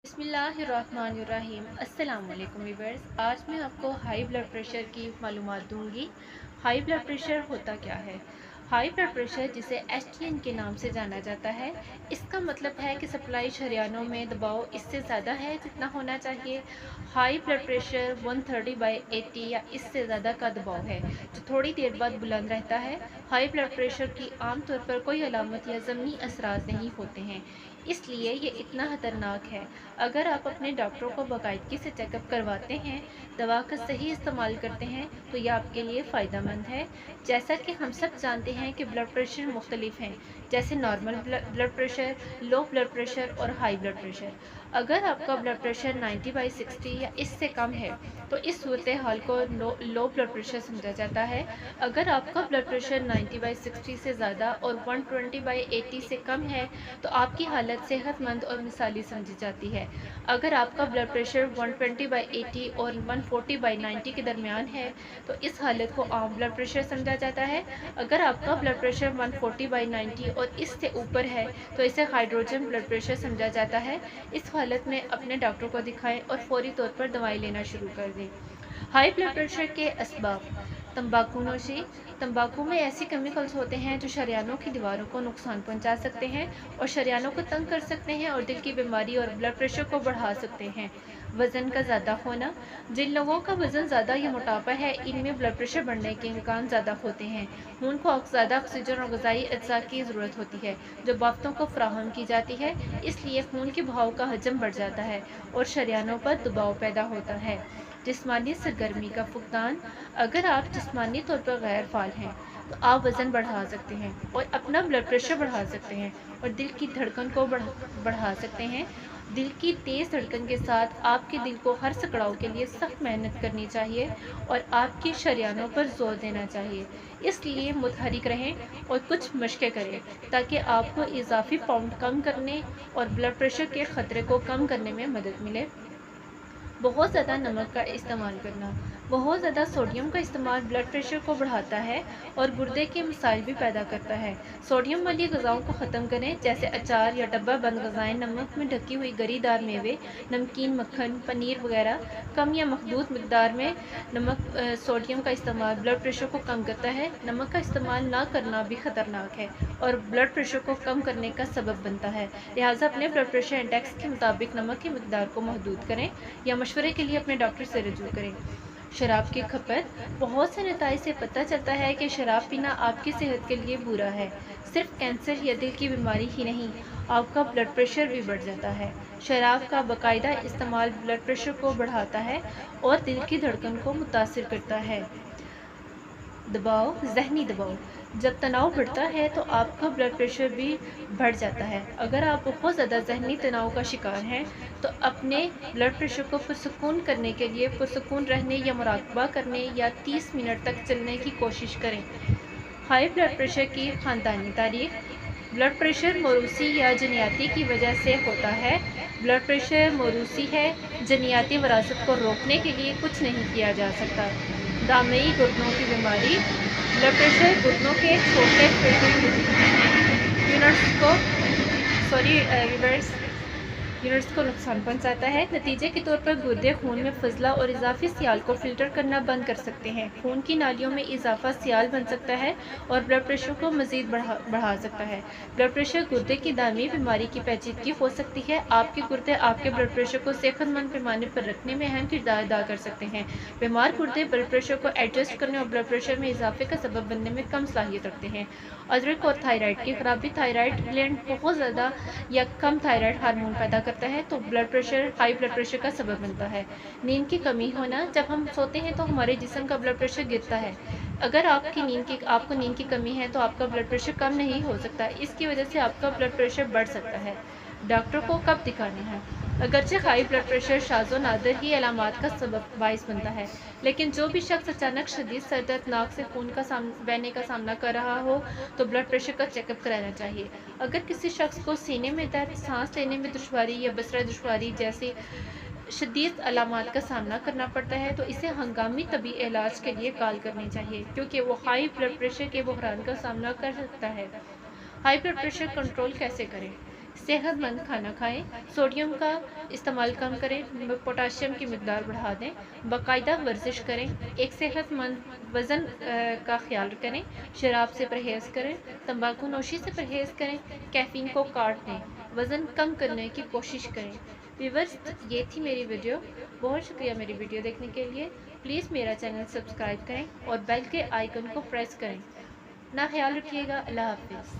बिस्मिल्लाहिर्रहमानिर्रहीम। अस्सलाम वालेकुम व्यूअर्स। आज मैं आपको हाई ब्लड प्रेशर की मालूमात दूंगी। हाई ब्लड प्रेशर होता क्या है? हाई ब्लड प्रेशर, जिसे एसटीएन के नाम से जाना जाता है, इसका मतलब है कि सप्लाई शरियानों में दबाव इससे ज़्यादा है जितना होना चाहिए। हाई ब्लड प्रेशर 130/80 या इससे ज़्यादा का दबाव है जो थोड़ी देर बाद बुलंद रहता है। हाई ब्लड प्रेशर की आमतौर पर कोई अलामत या ज़मीनी असरात नहीं होते हैं, इसलिए ये इतना ख़तरनाक है। अगर आप अपने डॉक्टरों को बाकायदगी से चेकअप करवाते हैं, दवा का सही इस्तेमाल करते हैं, तो यह आपके लिए फ़ायदेमंद है। जैसा कि हम सब जानते हैं कि ब्लड प्रेशर मुख्तलिफ हैं, जैसे normal blood pressure, low blood pressure और हाई ब्लड प्रेशर। अगर आपका ब्लड प्रेशर 90/60 या इससे कम है, तो इस सूरत हाल को लो ब्लड प्रेशर समझा जाता है। अगर आपका ब्लड प्रेशर 90/60 से ज़्यादा और 120/80 से कम है, तो आपकी हालत सेहतमंद और मिसाली समझी जाती है। अगर आपका ब्लड प्रेशर 120/80 और 140/90 के दरमियान है, तो इस हालत को आम ब्लड प्रेशर समझा जाता है। अगर आपका ब्लड प्रेशर 140/90 और इससे ऊपर है, तो इसे हाइड्रोजन ब्लड प्रेशर समझा जाता है। इस हालत में अपने डॉक्टर को दिखाएं और फौरी तौर पर दवाई लेना शुरू कर दें। हाई ब्लड प्रेशर के असबाब: तंबाकू नोशी। तंबाकू में ऐसे केमिकल्स होते हैं जो शरियानों की दीवारों को नुकसान पहुंचा सकते हैं और शरियानों को तंग कर सकते हैं और दिल की बीमारी और ब्लड प्रेशर को बढ़ा सकते हैं। वज़न का ज़्यादा होना। जिन लोगों का वज़न ज़्यादा या मोटापा है, इनमें ब्लड प्रेशर बढ़ने के इम्कान ज़्यादा होते हैं। खून को ज़्यादा ऑक्सीजन और ग़िज़ाई अज्जा की ज़रूरत होती है जो बाफ्तों को फराहम की जाती है, इसलिए खून के बहाव का हजम बढ़ जाता है और शरियानों पर दबाव पैदा होता है। जिस्मानी सरगर्मी का फुकदान। अगर आप जिस्मानी तौर पर गैर फाल हैं, तो आप वज़न बढ़ा सकते हैं और अपना ब्लड प्रेशर बढ़ा सकते हैं और दिल की धड़कन को बढ़ा सकते हैं। दिल की तेज़ धड़कन के साथ आपके दिल को हर सकड़ाव के लिए सख्त मेहनत करनी चाहिए और आपकी शरियानों पर जोर देना चाहिए। इसलिए मुतहरिक रहें और कुछ मशक़ें करें ताकि आपको इजाफी पाउंड कम करने और ब्लड प्रेशर के ख़तरे को कम करने में मदद मिले। बहुत ज़्यादा नमक का इस्तेमाल करना। बहुत ज़्यादा सोडियम का इस्तेमाल ब्लड प्रेशर को बढ़ाता है और गुर्दे के मसाइल भी पैदा करता है। सोडियम वाली ग़िज़ाओं को ख़त्म करें, जैसे अचार या डब्बा बंद ग़िज़ाएँ, नमक में ढकी हुई गरीदार मेवे, नमकीन, मक्खन, पनीर वगैरह। कम या महदूद मिक़दार में सोडियम का इस्तेमाल ब्लड प्रेशर को कम करता है। नमक का इस्तेमाल ना करना भी ख़तरनाक है और ब्लड प्रेशर को कम करने का सबब बनता है। लिहाजा अपने ब्लड प्रेशर इंडेक्स के मुताबिक नमक की मिक़दार को महदूद करें या मशवरे के लिए अपने डॉक्टर से रजू करें। शराब की खपत। बहुत से नताइज से पता चलता है कि शराब पीना आपकी सेहत के लिए बुरा है। सिर्फ कैंसर या दिल की बीमारी ही नहीं, आपका ब्लड प्रेशर भी बढ़ जाता है। शराब का बाकायदा इस्तेमाल ब्लड प्रेशर को बढ़ाता है और दिल की धड़कन को मुतासिर करता है। दबाव, ज़हनी दबाव। जब तनाव बढ़ता है तो आपका ब्लड प्रेशर भी बढ़ जाता है। अगर आप बहुत ज़्यादा ज़हनी तनाव का शिकार हैं, तो अपने ब्लड प्रेशर को पुरसुकून करने के लिए पुरसुकून रहने या मुराकबा करने या 30 मिनट तक चलने की कोशिश करें। हाई ब्लड प्रेशर की ख़ानदानी तारीख़। ब्लड प्रेशर मौरूसी या जनियाती की वजह से होता है। ब्लड प्रेशर मौरूसी है। जनियाती वरासत को रोकने के लिए कुछ नहीं किया जा सकता। दामई घुटनों की बीमारी। ब्लड प्रेशर घुटनों के छोटे यूनिट्स को नुकसान पहुंचाता है। नतीजे के तौर पर गुर्दे खून में फजला और इजाफी सियाल को फ़िल्टर करना बंद कर सकते हैं। खून की नालियों में इजाफा सियाल बन सकता है और ब्लड प्रेशर को मज़ीद बढ़ा सकता है। ब्लड प्रेशर गुर्दे की दामी बीमारी की पेचीदगी हो सकती है। आपके गुर्दे आपके ब्लड प्रेशर को सेहतमंद पैमाने पर रखने में अहम किरदार अदा कर सकते हैं। बीमार गुर्दे ब्लड प्रेशर को एडजस्ट करने और ब्लड प्रेशर में इजाफे का सबब बनने में कम सलाहियत रखते हैं। अदरक और थायराइड की खराबी। थायराइड ग्लैंड बहुत ज़्यादा या कम थायराइड हार्मोन पैदा करता है, तो हाई ब्लड प्रेशर का सबब बनता है। नींद की कमी होना। जब हम सोते हैं तो हमारे जिस्म का ब्लड प्रेशर गिरता है। अगर आपको नींद की कमी है, तो आपका ब्लड प्रेशर कम नहीं हो सकता। इसकी वजह से आपका ब्लड प्रेशर बढ़ सकता है। डॉक्टर को कब दिखाना है? अगरचे हाई ब्लड प्रेशर शाज़ो नादिर ही अलामात का सबब बाइस बनता है, लेकिन जो भी शख्स अचानक शदीद सर दर्द, नाक से खून का बहने का सामना कर रहा हो, तो ब्लड प्रेशर का चेकअप कराना चाहिए। अगर किसी शख्स को सीने में दर्द, सांस लेने में दुश्वारी या बसरा दुश्वारी जैसी शदीद अलामात का सामना करना पड़ता है, तो इसे हंगामी तबी इलाज के लिए कॉल करनी चाहिए, क्योंकि वो हाई ब्लड प्रेशर के बहरान का सामना कर सकता है। हाई ब्लड प्रेशर कंट्रोल कैसे करें? صحت مند کھانا کھائیں، سوڈیم کا استعمال کم کریں، پوٹاشیم کی مقدار بڑھا دیں، باقاعدہ ورزش کریں، ایک صحت مند وزن کا خیال کریں، شراب سے پرہیز کریں، تمباکو نوشی سے پرہیز کریں، کیفین کو کاٹ دیں، وزن کم کرنے کی کوشش کریں۔ ویورز، یہ تھی میری ویڈیو۔ بہت شکریہ میری ویڈیو دیکھنے کے لیے۔ پلیز میرا چینل سبسکرائب کریں اور بیل کے آئیکن کو پریس کریں۔ اپنا خیال رکھیے گا۔ اللہ حافظ۔